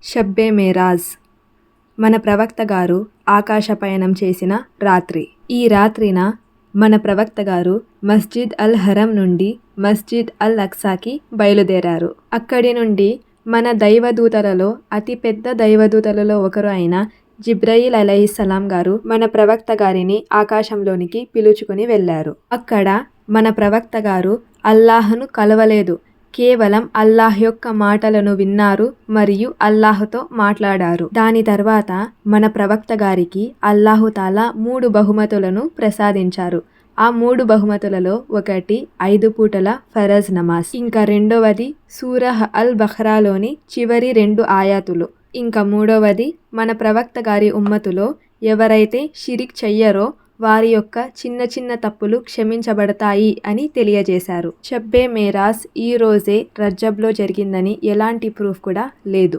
షబ్బే మేరాజ్ మన ప్రవక్త గారు ఆకాశ పయనం చేసిన రాత్రి. ఈ రాత్రిన మన ప్రవక్త గారు మస్జిద్ అల్ హరం నుండి మస్జిద్ అల్ అక్సాకి బయలుదేరారు. అక్కడి నుండి మన దైవదూతలలో అతి పెద్ద దైవదూతలలో ఒకరు అయిన జిబ్రయీల్ అలైహిస్సలాం గారు మన ప్రవక్త గారిని ఆకాశంలోనికి పిలుచుకుని వెళ్ళారు. అక్కడ మన ప్రవక్త గారు అల్లాహ్ను కలవలేదు, కేవలం అల్లాహ్ యొక్క మాటలను విన్నారు మరియు అల్లాహ్తో మాట్లాడారు. దాని తర్వాత మన ప్రవక్త గారికి అల్లాహుతాలా 3 బహుమతులను ప్రసాదించారు. ఆ 3 బహుమతులలో ఒకటి 5 పూటల ఫరజ్ నమాజ్, ఇంకా రెండవది సూరహ్ అల్ బఖ్రాలోని చివరి 2 ఆయాతులు, ఇంకా మూడవది మన ప్రవక్త గారి ఉమ్మతులో ఎవరైతే షిరిక్ చెయ్యరో వారి యొక్క చిన్న చిన్న తప్పులు క్షమించబడతాయి అని తెలియజేశారు. షబ్బే మేరాజ్ ఈ రోజే రజబ్లో జరిగిందని ఎలాంటి ప్రూఫ్ కూడా లేదు.